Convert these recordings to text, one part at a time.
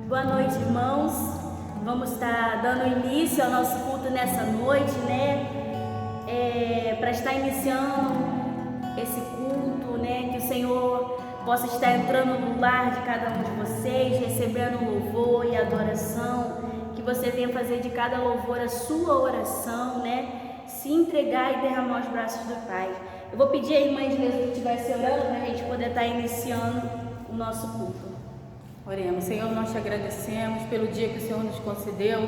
Boa noite, irmãos. Vamos estar dando início ao nosso culto nessa noite, para estar iniciando esse culto, que o Senhor possa estar entrando no lar de cada um de vocês, recebendo louvor e adoração, que você venha fazer de cada louvor a sua oração, se entregar e derramar os braços do Pai. Eu vou pedir à irmã Islesa que estivesse orando para a gente poder estar iniciando o nosso culto. Oremos. Senhor, nós te agradecemos pelo dia que o Senhor nos concedeu.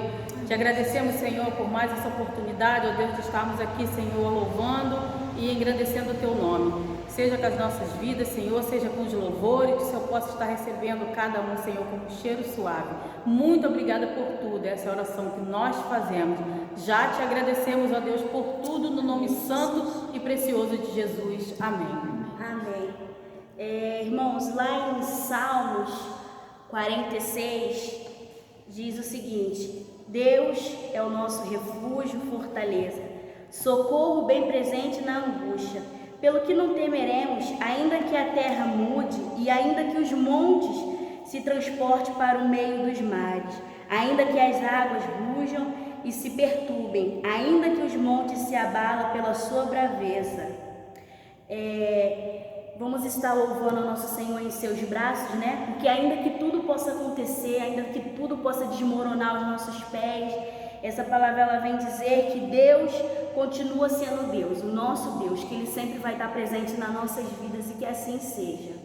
Te agradecemos, Senhor, por mais essa oportunidade, ó Deus, de estarmos aqui, Senhor, louvando e engrandecendo o teu nome. Seja com as nossas vidas, Senhor, seja com os louvores, que o Senhor possa estar recebendo cada um, Senhor, com um cheiro suave. Muito obrigada por tudo, essa é a oração que nós fazemos. Já te agradecemos, ó Deus, por tudo, no nome santo e precioso de Jesus. Amém. Amém. Irmãos, lá em Salmos 46 diz o seguinte: Deus é o nosso refúgio, fortaleza, socorro bem presente na angústia. Pelo que não temeremos, ainda que a terra mude e ainda que os montes se transportem para o meio dos mares, ainda que as águas rujam e se perturbem, ainda que os montes se abalem pela sua braveza. Vamos estar louvando ao nosso Senhor em seus braços, Porque ainda que tudo possa acontecer, ainda que tudo possa desmoronar aos nossos pés, essa palavra ela vem dizer que Deus continua sendo Deus, o nosso Deus, que Ele sempre vai estar presente nas nossas vidas e que assim seja.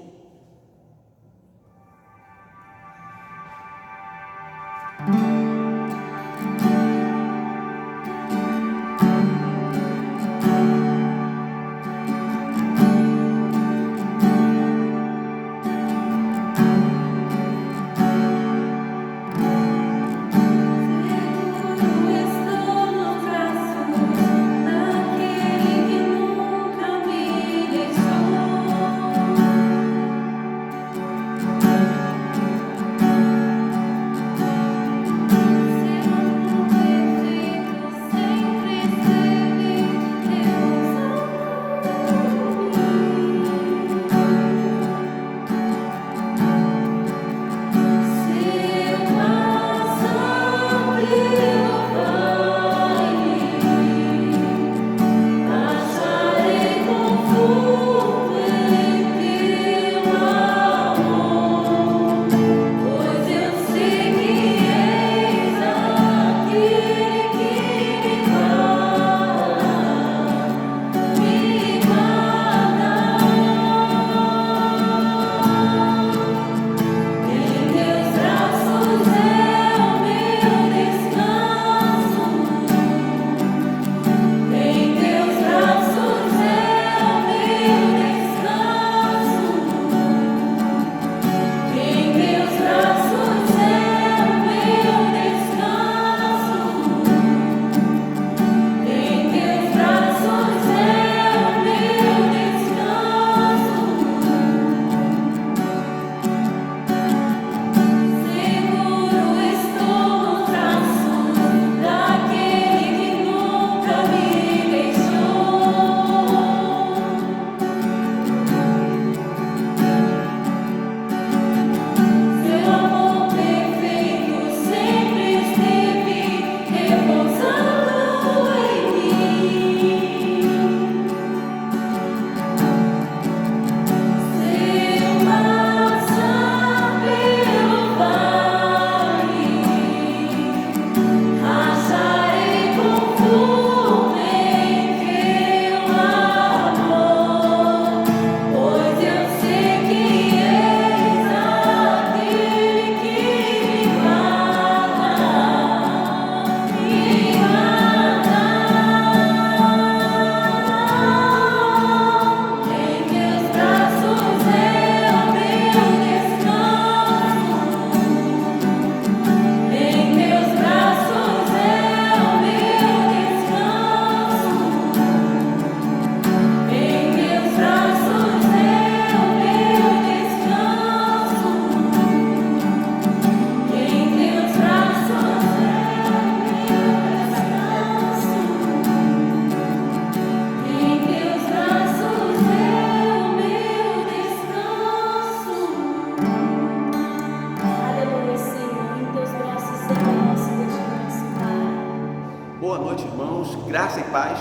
Graça e paz,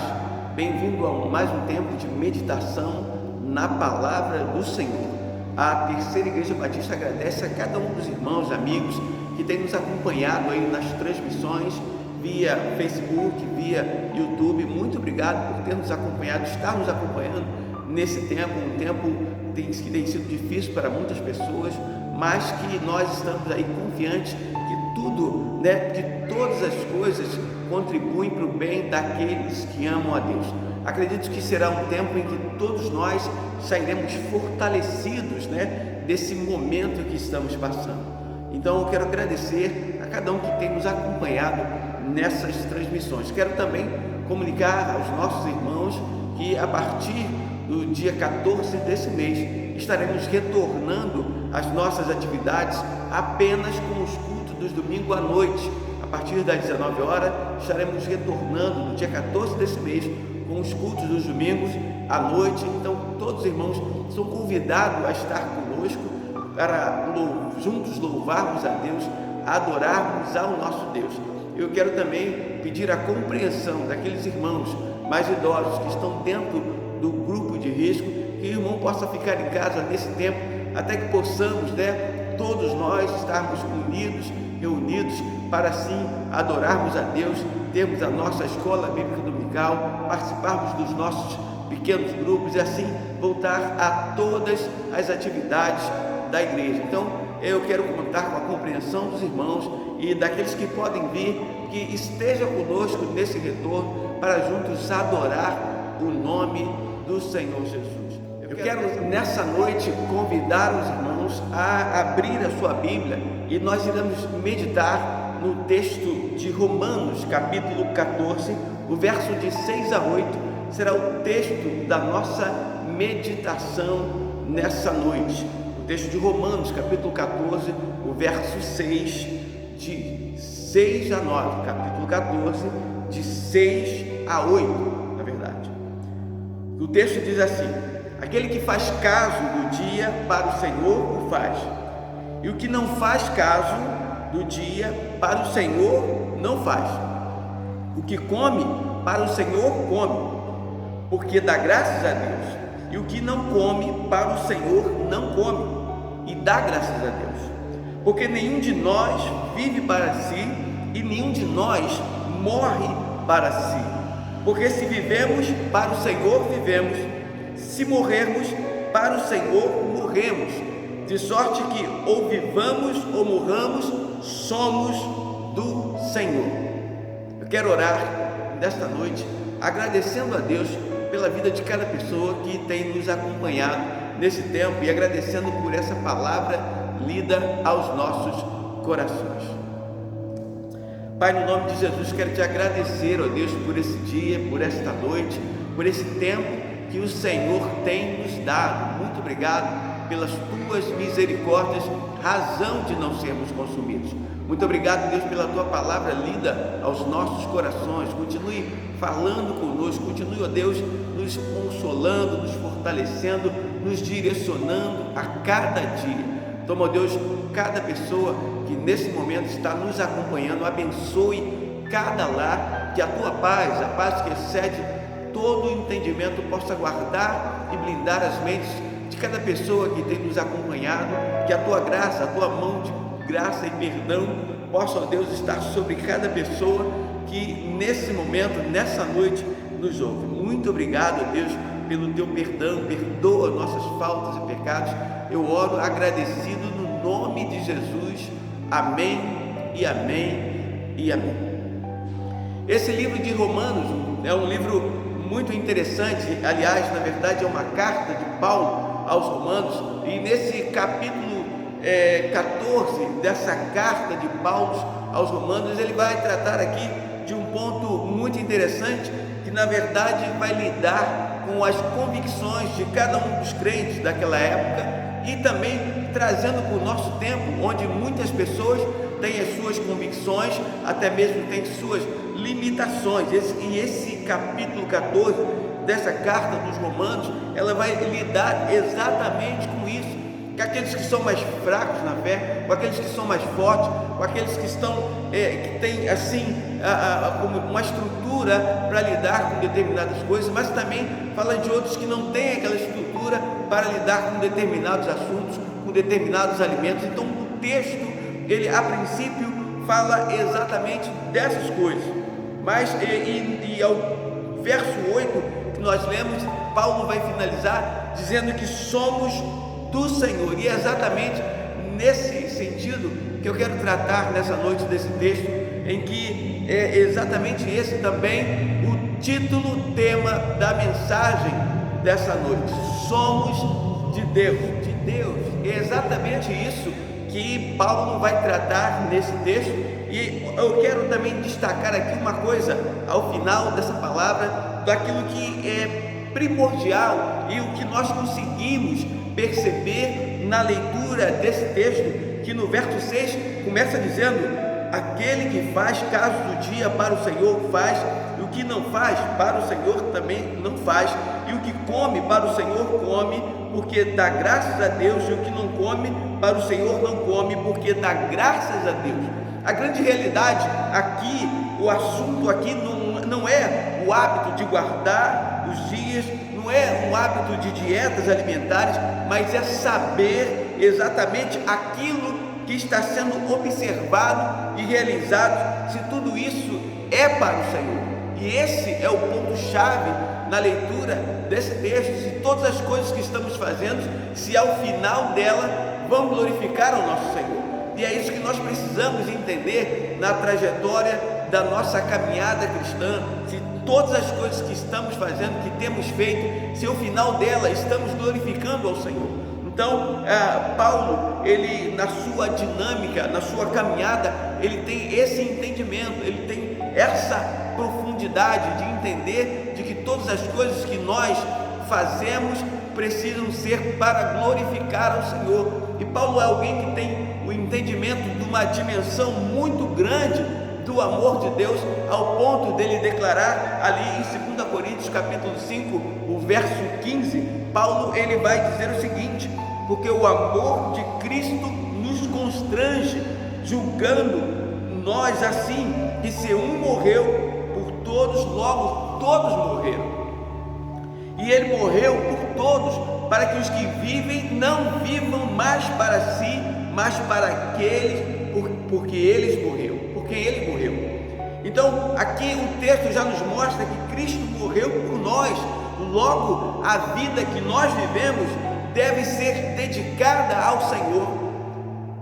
bem-vindo a mais um tempo de meditação na Palavra do Senhor. A Terceira Igreja Batista agradece a cada um dos irmãos, amigos que tem nos acompanhado aí nas transmissões via Facebook, via YouTube. Muito obrigado por ter nos acompanhado, estar nos acompanhando nesse tempo, um tempo que tem sido difícil para muitas pessoas, mas que nós estamos aí confiantes que tudo, que todas as coisas contribuem para o bem daqueles que amam a Deus. Acredito que será um tempo em que todos nós sairemos fortalecidos, desse momento que estamos passando. Então eu quero agradecer a cada um que tem nos acompanhado nessas transmissões. Quero também comunicar aos nossos irmãos que a partir do dia 14 desse mês estaremos retornando às nossas atividades apenas com os cultos dos domingos à noite. A partir das 19 horas estaremos retornando no dia 14 desse mês com os cultos dos domingos à noite. Então todos os irmãos são convidados a estar conosco para juntos louvarmos a Deus, adorarmos ao nosso Deus. Eu quero também pedir a compreensão daqueles irmãos mais idosos que estão dentro do grupo de risco, que o irmão possa ficar em casa nesse tempo, até que possamos, todos nós estarmos unidos, reunidos, para assim adorarmos a Deus, termos a nossa escola bíblica dominical, participarmos dos nossos pequenos grupos e assim voltar a todas as atividades da igreja. Então eu quero contar com a compreensão dos irmãos e daqueles que podem vir, que esteja conosco nesse retorno para juntos adorar o nome do Senhor Jesus. Eu quero nessa noite convidar os irmãos a abrir a sua Bíblia e nós iremos meditar no texto de Romanos, capítulo 14, o verso de 6 a 8, será o texto da nossa meditação nessa noite. O texto de Romanos, capítulo 14, o verso 6, de 6 a 9, capítulo 14, de 6 a 8, na verdade. O texto diz assim: aquele que faz caso do dia para o Senhor o faz, e o que não faz caso do dia para o Senhor não faz. O que come para o Senhor come, porque dá graças a Deus, e o que não come para o Senhor não come, e dá graças a Deus, porque nenhum de nós vive para si e nenhum de nós morre para si, porque se vivemos, para o Senhor vivemos, se morrermos, para o Senhor morremos, de sorte que ou vivamos ou morramos, somos do Senhor. Eu quero orar nesta noite agradecendo a Deus pela vida de cada pessoa que tem nos acompanhado nesse tempo e agradecendo por essa palavra lida aos nossos corações. Pai, no nome de Jesus, quero te agradecer, ó Deus, por esse dia, por esta noite, por esse tempo que o Senhor tem nos dado. Muito obrigado pelas tuas misericórdias, razão de não sermos consumidos. Muito obrigado, Deus, pela tua palavra lida aos nossos corações. Continue falando conosco, continue, ó Deus, nos consolando, nos fortalecendo, nos direcionando a cada dia. Toma, ó Deus, cada pessoa que nesse momento está nos acompanhando, abençoe cada lar, que a tua paz, a paz que excede todo o entendimento, possa guardar e blindar as mentes de cada pessoa que tem nos acompanhado, que a tua graça, a tua mão de graça e perdão possa, ó Deus, estar sobre cada pessoa que nesse momento, nessa noite, nos ouve. Muito obrigado, ó Deus, pelo teu perdão, perdoa nossas faltas e pecados. Eu oro agradecido no nome de Jesus. Amém e amém e amém. Esse livro de Romanos é um livro muito interessante. Aliás, na verdade é uma carta de Paulo aos Romanos, e nesse capítulo 14 dessa carta de Paulo aos Romanos, ele vai tratar aqui de um ponto muito interessante, que na verdade vai lidar com as convicções de cada um dos crentes daquela época, e também trazendo para o nosso tempo, onde muitas pessoas têm as suas convicções, até mesmo têm suas limitações. E esse capítulo 14 dessa carta dos Romanos, ela vai lidar exatamente com isso, com aqueles que são mais fracos na fé, com aqueles que são mais fortes, com aqueles que estão que têm assim como uma estrutura para lidar com determinadas coisas, mas também fala de outros que não têm aquela estrutura para lidar com determinados assuntos, com determinados alimentos. Então o texto, ele a princípio fala exatamente dessas coisas, mas ao verso 8 que nós lemos, Paulo vai finalizar dizendo que somos do Senhor, e é exatamente nesse sentido que eu quero tratar nessa noite desse texto, em que é exatamente esse também o título, tema da mensagem dessa noite: somos de Deus, de Deus. É exatamente isso que Paulo vai tratar nesse texto, e eu quero também destacar aqui uma coisa ao final dessa palavra, daquilo que é primordial e o que nós conseguimos perceber na leitura desse texto, que no verso 6 começa dizendo: aquele que faz caso do dia para o Senhor faz, e o que não faz para o Senhor também não faz, e o que come para o Senhor come, porque dá graças a Deus, e o que não come para o Senhor não come, porque dá graças a Deus. A grande realidade aqui, o assunto aqui não é o hábito de guardar os dias, não é um hábito de dietas alimentares, mas é saber exatamente aquilo que está sendo observado e realizado, se tudo isso é para o Senhor. E esse é o ponto-chave na leitura desse texto: se todas as coisas que estamos fazendo, se ao final dela vão glorificar ao nosso Senhor. E é isso que nós precisamos entender na trajetória da nossa caminhada cristã: se todas as coisas que estamos fazendo, que temos feito, se ao final dela estamos glorificando ao Senhor. Então, Paulo, ele na sua dinâmica, na sua caminhada, ele tem esse entendimento, ele tem essa profundidade de entender de que todas as coisas que nós fazemos precisam ser para glorificar ao Senhor. E Paulo é alguém que tem o entendimento de uma dimensão muito grande do amor de Deus, ao ponto dele declarar ali em 2 Coríntios capítulo 5, o verso 15, Paulo ele vai dizer o seguinte: porque o amor de Cristo nos constrange, julgando nós assim, que se um morreu por todos, logo todos morreram. E ele morreu por todos, para que os que vivem não vivam mais para si, mas para aqueles porque ele morreu. Então aqui o texto já nos mostra que Cristo morreu por nós. Logo a vida que nós vivemos deve ser dedicada ao Senhor.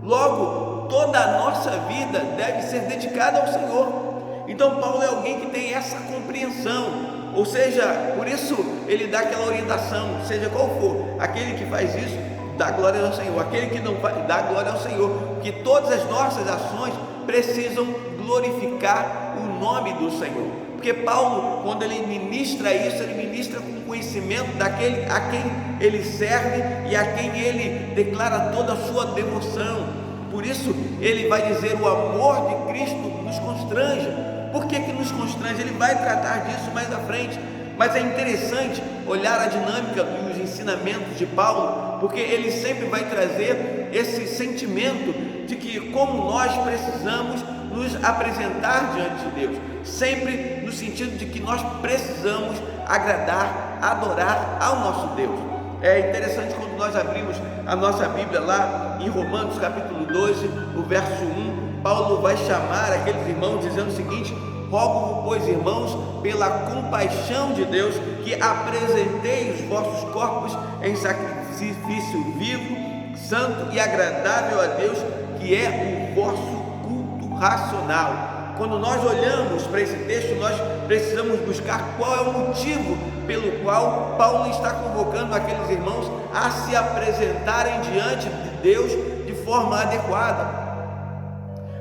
Logo toda a nossa vida deve ser dedicada ao Senhor. Então Paulo é alguém que tem essa compreensão, ou seja, por isso ele dá aquela orientação: seja qual for, aquele que faz isso, dá glória ao Senhor; aquele que não faz, dá glória ao Senhor, porque todas as nossas ações precisam glorificar o nome do Senhor. Porque Paulo, quando ele ministra isso, ele ministra com conhecimento daquele a quem ele serve e a quem ele declara toda a sua devoção. Por isso ele vai dizer: o amor de Cristo nos constrange. Por que nos constrange? Ele vai tratar disso mais à frente. Mas é interessante olhar a dinâmica dos ensinamentos de Paulo, porque ele sempre vai trazer esse sentimento de que como nós precisamos nos apresentar diante de Deus, sempre no sentido de que nós precisamos agradar, adorar ao nosso Deus. É interessante quando nós abrimos a nossa Bíblia lá em Romanos capítulo 12, o verso 1, Paulo vai chamar aqueles irmãos dizendo o seguinte: rogo-vos, pois, irmãos, pela compaixão de Deus, que apresenteis os vossos corpos em sacrifício vivo, santo e agradável a Deus, que é o vosso culto racional. Quando nós olhamos para esse texto, nós precisamos buscar qual é o motivo pelo qual Paulo está convocando aqueles irmãos a se apresentarem diante de Deus de forma adequada.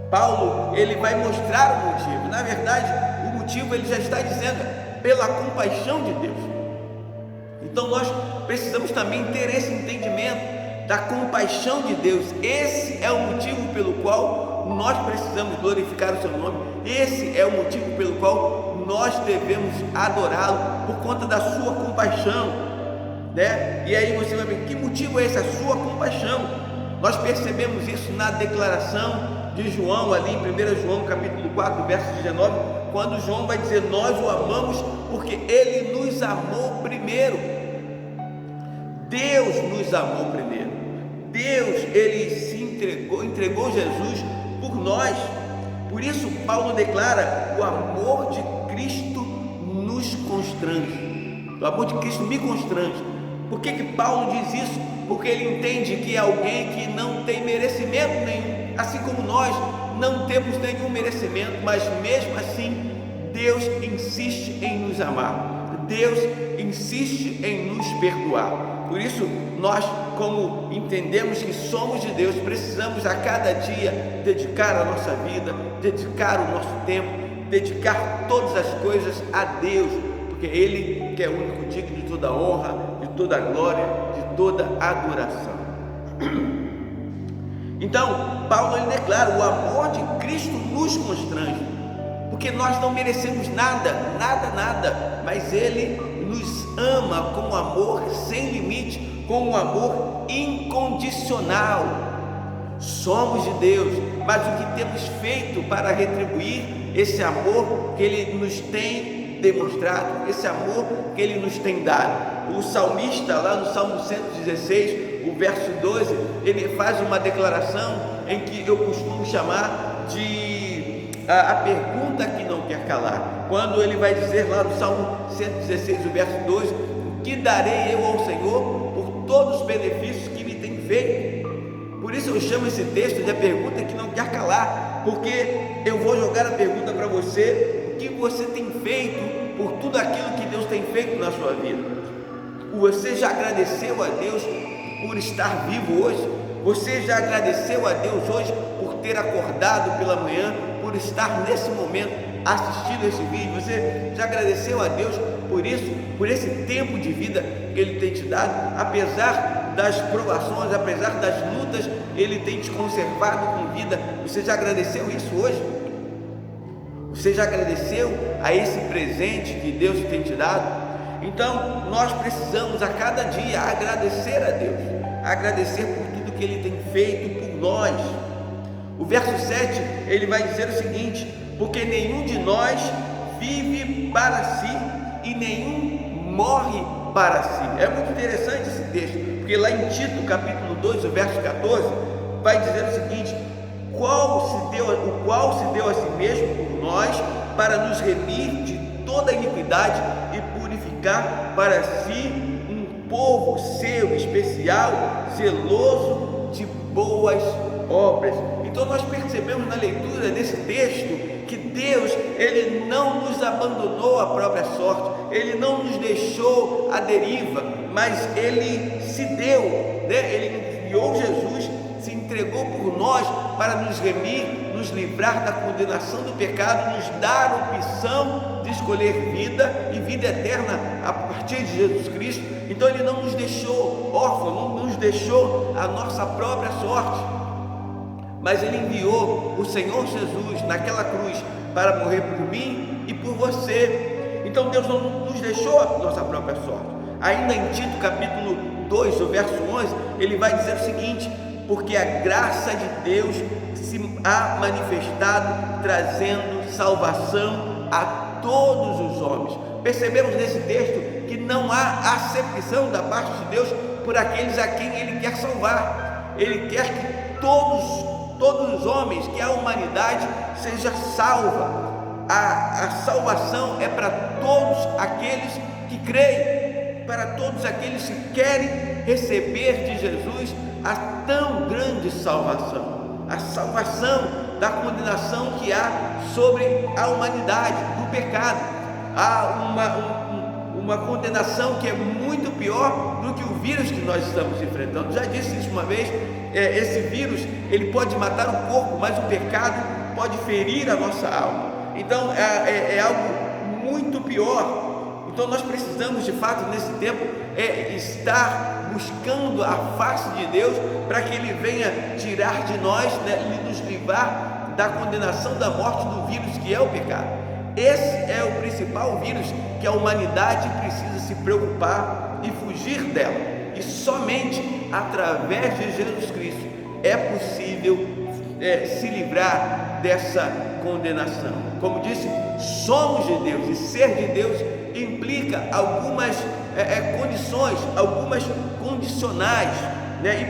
Paulo, ele vai mostrar o motivo. Na verdade, o motivo ele já está dizendo: pela compaixão de Deus. Então nós precisamos também ter esse entendimento da compaixão de Deus. Esse é o motivo pelo qual nós precisamos glorificar o seu nome. Esse é o motivo pelo qual nós devemos adorá-lo, por conta da sua compaixão, né? E aí você vai ver: que motivo é esse? A sua compaixão. Nós percebemos isso na declaração de João, ali em 1 João capítulo 4, verso 19, quando João vai dizer: nós o amamos porque ele nos amou primeiro. Deus nos amou primeiro. Deus, ele se entregou Jesus por nós. Por isso Paulo declara: o amor de Cristo nos constrange. O amor de Cristo me constrange. Por que Paulo diz isso? Porque ele entende que é alguém que não tem merecimento nenhum, assim como nós não temos nenhum merecimento, mas mesmo assim Deus insiste em nos amar, Deus insiste em nos perdoar. Por isso nós, como entendemos que somos de Deus, precisamos a cada dia dedicar a nossa vida, dedicar o nosso tempo, dedicar todas as coisas a Deus, porque Ele que é o único digno de toda honra, de toda glória, de toda adoração. Então Paulo ele declara: o amor de Cristo nos constrange, porque nós não merecemos nada, mas Ele nos ama com um amor sem limite, com um amor incondicional. Somos de Deus, mas o que temos feito para retribuir esse amor que Ele nos tem demonstrado, esse amor que Ele nos tem dado? O salmista, lá no Salmo 116, o verso 12, ele faz uma declaração em que eu costumo chamar de a pergunta que não quer calar, quando ele vai dizer lá no Salmo 116, o verso 12: o que darei eu ao Senhor por todos os benefícios que me tem feito? Por isso eu chamo esse texto de a pergunta que não quer calar, porque eu vou jogar a pergunta para você: o que você tem feito por tudo aquilo que Deus tem feito na sua vida? Você já agradeceu a Deus por estar vivo hoje? Você já agradeceu a Deus hoje por ter acordado pela manhã, por estar nesse momento assistindo esse vídeo? Você já agradeceu a Deus por isso, por esse tempo de vida que Ele tem te dado? Apesar das provações, apesar das lutas, Ele tem te conservado com vida. Você já agradeceu isso hoje? Você já agradeceu a esse presente que Deus tem te dado? Então nós precisamos a cada dia agradecer a Deus, agradecer por tudo que Ele tem feito por nós. O verso 7, ele vai dizer o seguinte: porque nenhum de nós vive para si e nenhum morre para si. É muito interessante esse texto, porque lá em Tito capítulo 2, o verso 14, vai dizer o seguinte: o qual se deu a si mesmo por nós, para nos remir de toda iniquidade e purificar para si um povo seu, especial, zeloso de boas obras. Então nós percebemos na leitura desse texto que Deus, Ele não nos abandonou à própria sorte, Ele não nos deixou à deriva, mas Ele se deu, né? Ele enviou Jesus, se entregou por nós para nos remir, nos livrar da condenação do pecado, nos dar a opção de escolher vida e vida eterna a partir de Jesus Cristo. Então Ele não nos deixou órfãos, não nos deixou a nossa própria sorte, mas Ele enviou o Senhor Jesus naquela cruz para morrer por mim e por você. Então Deus não nos deixou a nossa própria sorte. Ainda em Tito capítulo 2, o verso 11, ele vai dizer o seguinte: porque a graça de Deus se há manifestado, trazendo salvação a todos os homens. Percebemos nesse texto que não há acepção da parte de Deus por aqueles a quem Ele quer salvar. Ele quer que todos os homens, que a humanidade seja salva. A salvação é para todos aqueles que creem, para todos aqueles que querem receber de Jesus a tão grande salvação, a salvação da condenação que há sobre a humanidade, do pecado. Há uma condenação que é muito pior do que o vírus que nós estamos enfrentando. Já disse isso uma vez, esse vírus, ele pode matar o corpo, mas o pecado pode ferir a nossa alma. Então é algo muito pior. Então nós precisamos de fato nesse tempo estar buscando a face de Deus, para que Ele venha tirar de nós, né, e nos livrar da condenação da morte do vírus que é o pecado. Esse é o principal vírus que a humanidade precisa se preocupar e fugir dela, e somente através de Jesus Cristo é possível se livrar dessa condenação. Como disse, somos de Deus, e ser de Deus implica algumas condições, algumas condicionais, né? E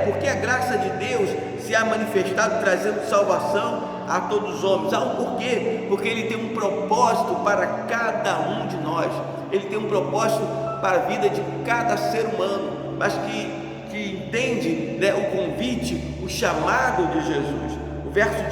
porque a graça de Deus se há manifestado trazendo salvação a todos os homens? Há um porquê, porque Ele tem um propósito para cada um de nós. Ele tem um propósito para a vida de cada ser humano, mas que entende, né, o convite, o chamado de Jesus. O verso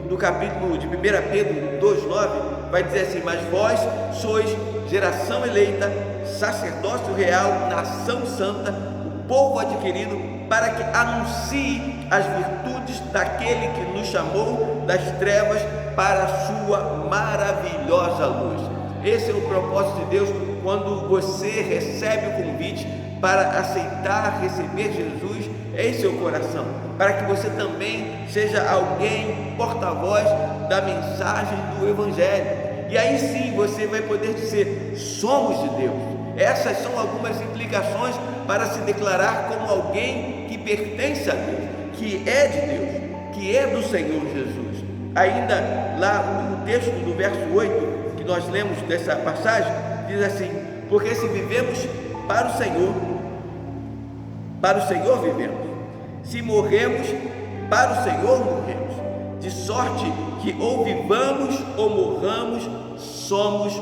do capítulo de 1 Pedro 2,9 vai dizer assim: mas vós sois geração eleita, sacerdócio real, nação santa, o povo adquirido, para que anuncie as virtudes daquele que nos chamou das trevas para a sua maravilhosa luz. Esse é o propósito de Deus quando você recebe o convite para aceitar, receber Jesus em seu coração, para que você também seja alguém porta-voz da mensagem do Evangelho. E aí sim você vai poder dizer: somos de Deus. Essas são algumas implicações para se declarar como alguém que pertence a Deus, que é de Deus, que é do Senhor Jesus. Ainda lá no texto do verso 8, que nós lemos dessa passagem, diz assim: porque se vivemos para o Senhor vivemos, se morremos, para o Senhor morremos, de sorte que ou vivamos ou morramos, somos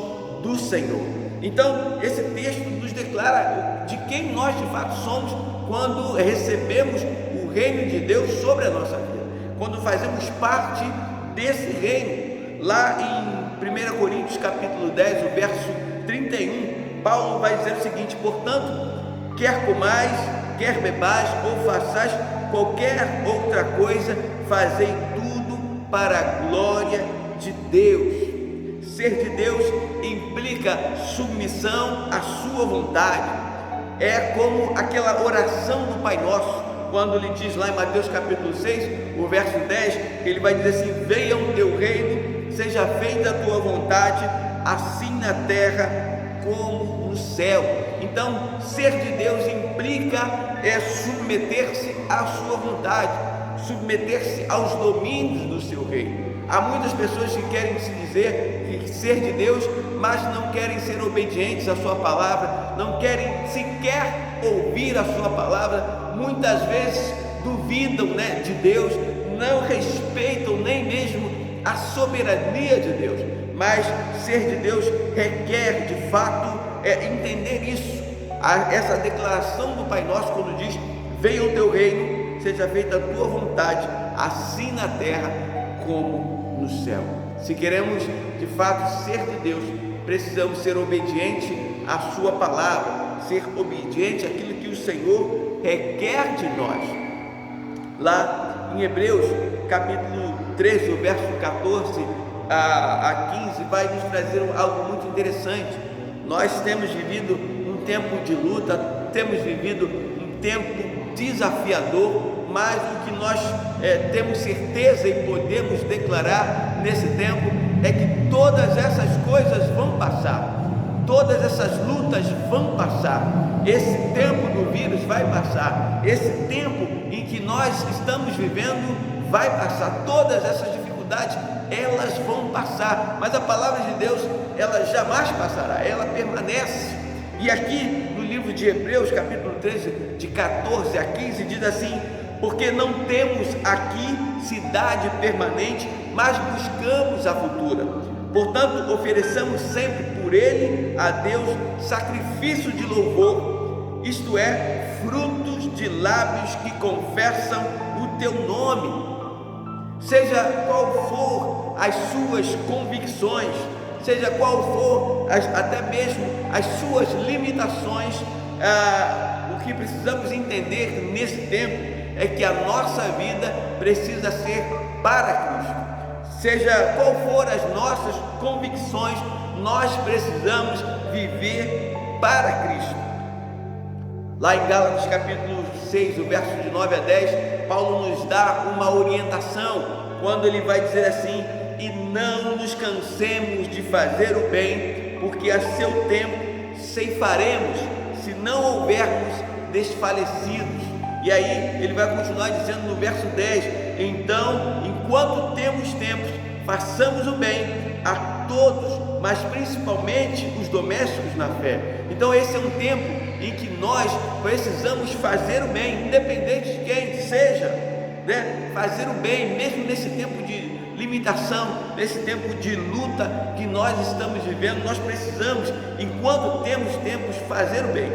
do Senhor. Então, esse texto nos declara de quem nós de fato somos quando recebemos o reino de Deus sobre a nossa vida, quando fazemos parte desse reino. Lá em 1 Coríntios capítulo 10, o verso 31, Paulo vai dizer o seguinte: portanto, quer comais, quer bebais ou façais qualquer outra coisa, fazei tudo para a glória de Deus. Ser de Deus implica submissão à sua vontade. É como aquela oração do Pai Nosso, quando ele diz lá em Mateus capítulo 6, o verso 10, ele vai dizer assim: venha o teu reino, seja feita a tua vontade, assim na terra como no céu. Então, ser de Deus implica submeter-se à sua vontade, submeter-se aos domínios do seu reino. Há muitas pessoas que querem se dizer que ser de Deus, mas não querem ser obedientes à sua palavra, não querem sequer ouvir a sua palavra, muitas vezes duvidam, né, de Deus, não respeitam nem mesmo a soberania de Deus. Mas ser de Deus requer de fato entender isso, essa declaração do Pai Nosso, quando diz: venha o teu reino, seja feita a tua vontade, assim na terra como no céu. Se queremos de fato ser de Deus, precisamos ser obedientes à sua palavra, ser obedientes àquilo que o Senhor requer de nós. Lá em Hebreus capítulo 13, o verso 14 a 15, vai nos trazer algo muito interessante. Nós temos vivido um tempo de luta, temos vivido um tempo desafiador, mas o que nós temos certeza e podemos declarar nesse tempo é que todas essas coisas vão passar, todas essas lutas vão passar, esse tempo do vírus vai passar, esse tempo em que nós estamos vivendo vai passar, todas essas dificuldades elas vão passar, mas a palavra de Deus ela jamais passará, ela permanece. E aqui no livro de Hebreus capítulo 13, de 14 a 15, diz assim: porque não temos aqui cidade permanente, mas buscamos a futura. Portanto, ofereçamos sempre por ele a Deus sacrifício de louvor, isto é, frutos de lábios que confessam o teu nome. Seja qual for as suas convicções, seja qual for até mesmo as suas limitações, o que precisamos entender nesse tempo é que a nossa vida precisa ser para Cristo. Seja qual for as nossas convicções, nós precisamos viver para Cristo. Lá em Gálatas capítulo 6, o verso de 9 a 10, Paulo nos dá uma orientação, quando ele vai dizer assim: e não nos cansemos de fazer o bem, porque a seu tempo ceifaremos, se não houvermos desfalecidos. E aí ele vai continuar dizendo no verso 10: então, enquanto temos tempo, façamos o bem a todos, mas principalmente os domésticos na fé. Então esse é um tempo em que nós precisamos fazer o bem, independente de quem seja, né? Fazer o bem, mesmo nesse tempo de limitação, nesse tempo de luta que nós estamos vivendo, nós precisamos, enquanto temos tempos, fazer o bem,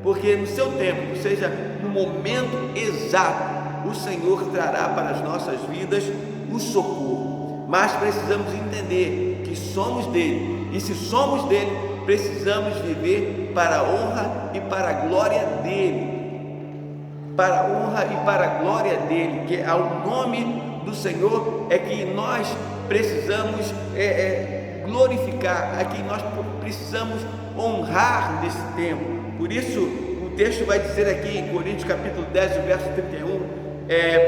porque no seu tempo, ou seja, no momento exato, o Senhor trará para as nossas vidas o socorro. Mas precisamos entender que somos dele, e se somos dele, precisamos viver para a honra e para a glória dele, para a honra e para a glória dele, que ao nome do Senhor é que nós precisamos glorificar, é que nós precisamos honrar nesse tempo. Por isso o texto vai dizer aqui em Coríntios capítulo 10, verso 31,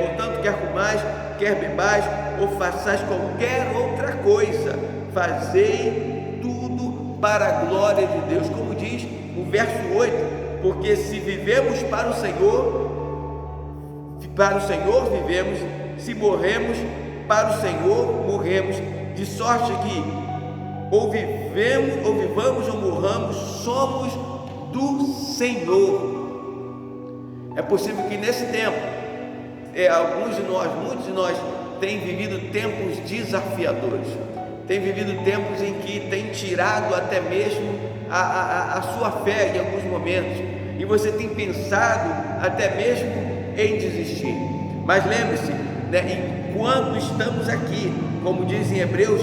portanto, quer comais, quer bebais, ou façais qualquer outra coisa, fazei tudo para a glória de Deus. Como diz o verso 8, porque se vivemos para o Senhor vivemos, se morremos, para o Senhor morremos, de sorte que ou vivamos ou morramos, somos do Senhor. É possível que nesse tempo, muitos de nós têm vivido tempos desafiadores, têm vivido tempos em que tem tirado até mesmo a sua fé em alguns momentos, e você tem pensado até mesmo em desistir. Mas lembre-se, né, enquanto estamos aqui, como diz em Hebreus,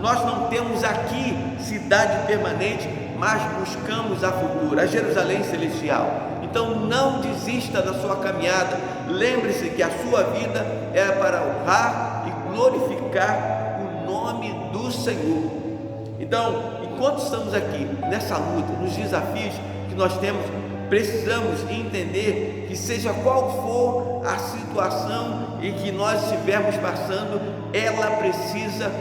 nós não temos aqui cidade permanente, mas buscamos a futura, a Jerusalém celestial. Então não desista da sua caminhada. Lembre-se que a sua vida é para honrar e glorificar o nome do Senhor. Então, enquanto estamos aqui nessa luta, nos desafios que nós temos, precisamos entender que seja qual for a situação em que nós estivermos passando, ela precisa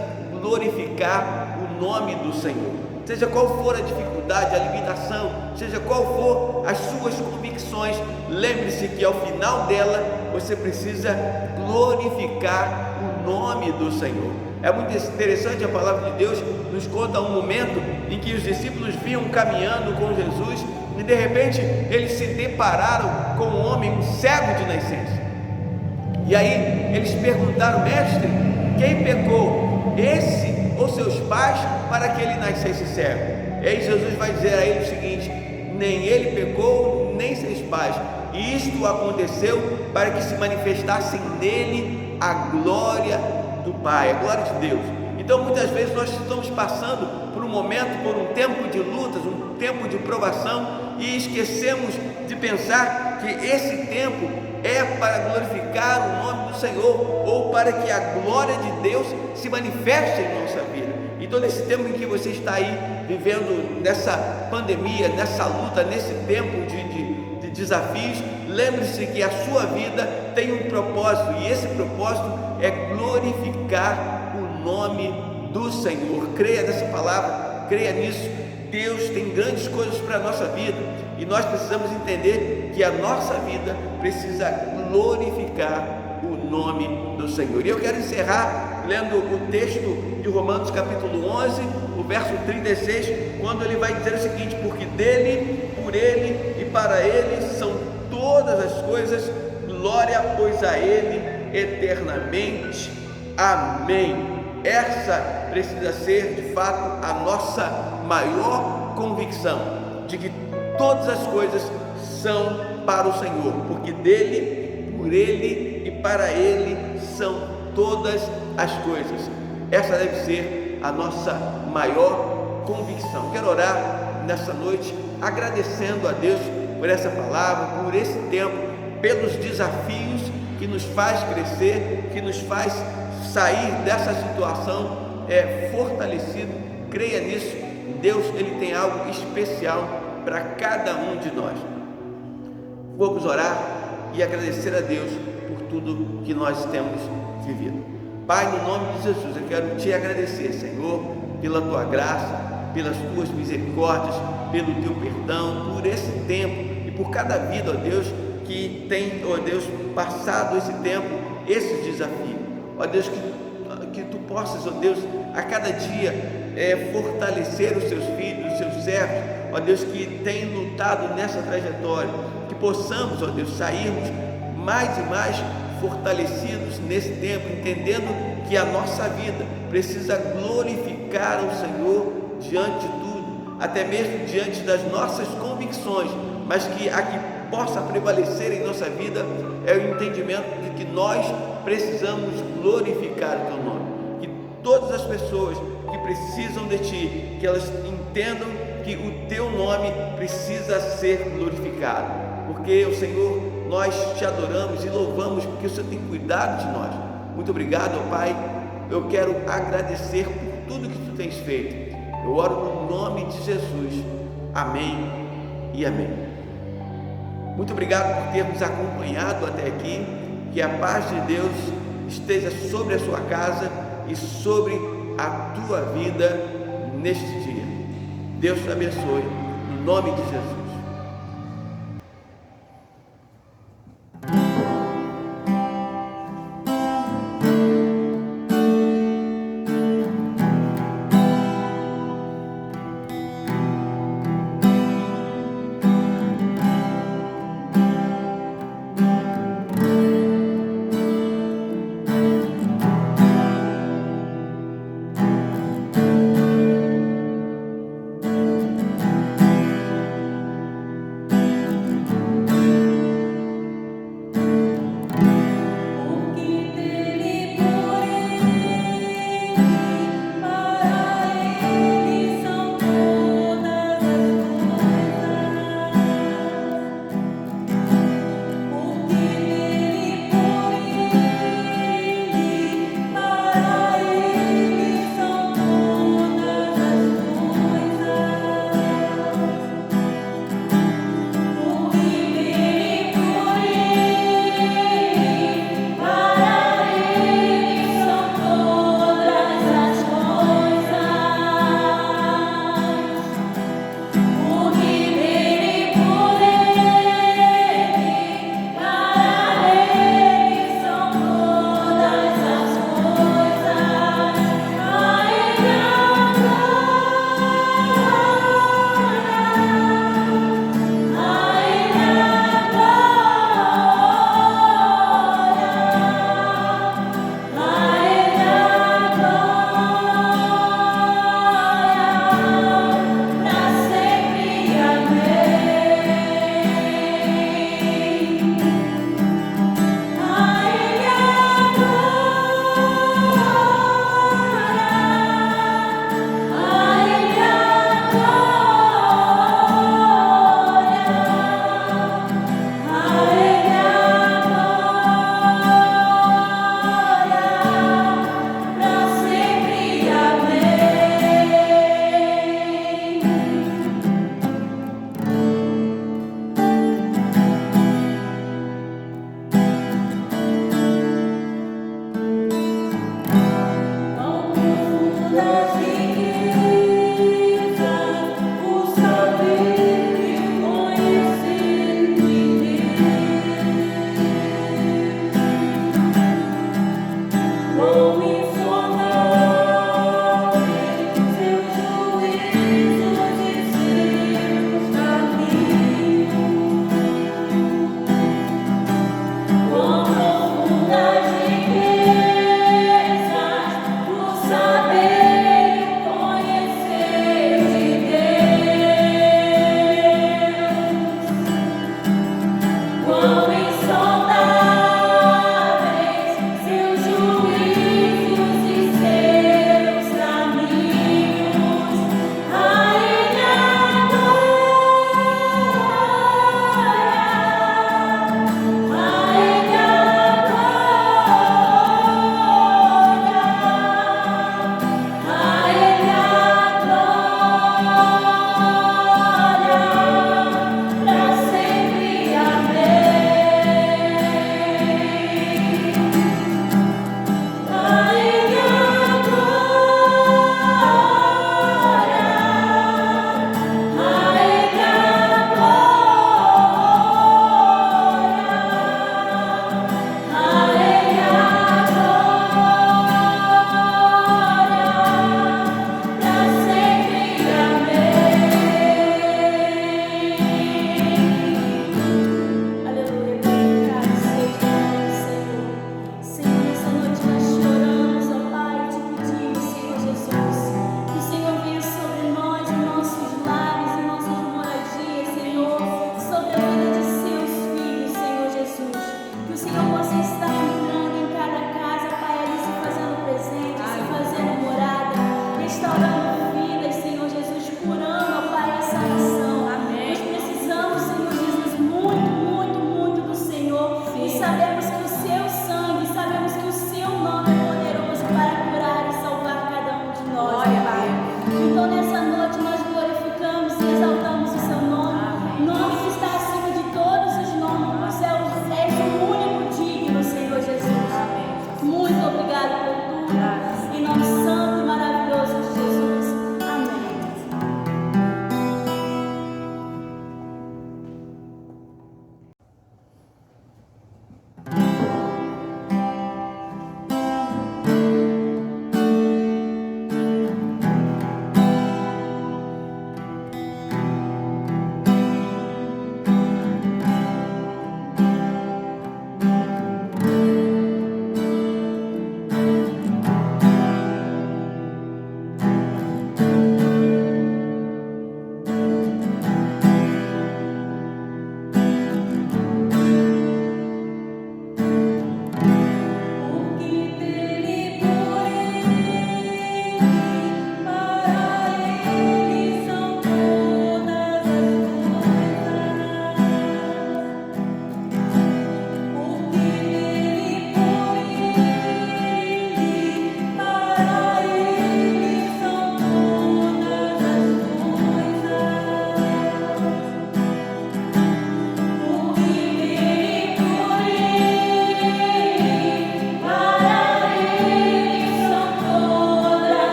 glorificar o nome do Senhor. Seja qual for a dificuldade, a limitação, seja qual for as suas convicções, lembre-se que ao final dela você precisa glorificar o nome do Senhor. É muito interessante, a palavra de Deus nos conta um momento em que os discípulos vinham caminhando com Jesus e de repente eles se depararam com um homem, um cego de nascença. E aí eles perguntaram: mestre, quem pecou, esse ou seus pais, para que ele nascesse cego? E aí Jesus vai dizer a ele o seguinte: nem ele pecou, nem seus pais, e isto aconteceu para que se manifestasse nele a glória do Pai, a glória de Deus. Então muitas vezes nós estamos passando por um momento, por um tempo de lutas, um tempo de provação, e esquecemos de pensar que esse tempo é para glorificar o nome do Senhor, ou para que a glória de Deus se manifeste em nossa vida. Então nesse tempo em que você está aí vivendo nessa pandemia, nessa luta, nesse tempo de desafios, lembre-se que a sua vida tem um propósito, e esse propósito é glorificar o nome do Senhor. Creia nessa palavra, creia nisso. Deus tem grandes coisas para a nossa vida, e nós precisamos entender que a nossa vida precisa glorificar o nome do Senhor. E eu quero encerrar lendo o texto de Romanos capítulo 11, o verso 36, quando ele vai dizer o seguinte: porque dele, por ele e para ele são todas as coisas, glória pois a ele eternamente. Amém. Essa precisa ser de fato a nossa maior convicção, de que todas as coisas são para o Senhor, porque dele, por ele e para ele são todas as coisas. Essa deve ser a nossa maior convicção. Quero orar nessa noite agradecendo a Deus por essa palavra, por esse tempo, pelos desafios que nos faz crescer, que nos faz sair dessa situação fortalecido. Creia nisso. Deus, ele tem algo especial para cada um de nós. Vamos orar e agradecer a Deus por tudo que nós temos vivido. Pai, no nome de Jesus, eu quero te agradecer, Senhor, pela tua graça, pelas tuas misericórdias, pelo teu perdão, por esse tempo e por cada vida, ó Deus, que tem, ó Deus, passado esse tempo, esse desafio. Ó Deus, que tu possas, ó Deus, a cada dia fortalecer os seus filhos, os seus servos, ó Deus, que têm lutado nessa trajetória, que possamos, ó Deus, sairmos mais e mais fortalecidos nesse tempo, entendendo que a nossa vida precisa glorificar o Senhor diante de tudo, até mesmo diante das nossas convicções, mas que a que possa prevalecer em nossa vida é o entendimento de que nós precisamos glorificar o teu nome, que todas as pessoas que precisam de ti, que elas entendam que o teu nome precisa ser glorificado, porque o Senhor, nós te adoramos e louvamos, porque o Senhor tem cuidado de nós. Muito obrigado, ó Pai. Eu quero agradecer por tudo que tu tens feito. Eu oro no nome de Jesus. Amém e amém. Muito obrigado por ter nos acompanhado até aqui. Que a paz de Deus esteja sobre a sua casa e sobre a tua vida neste dia. Deus te abençoe, no nome de Jesus.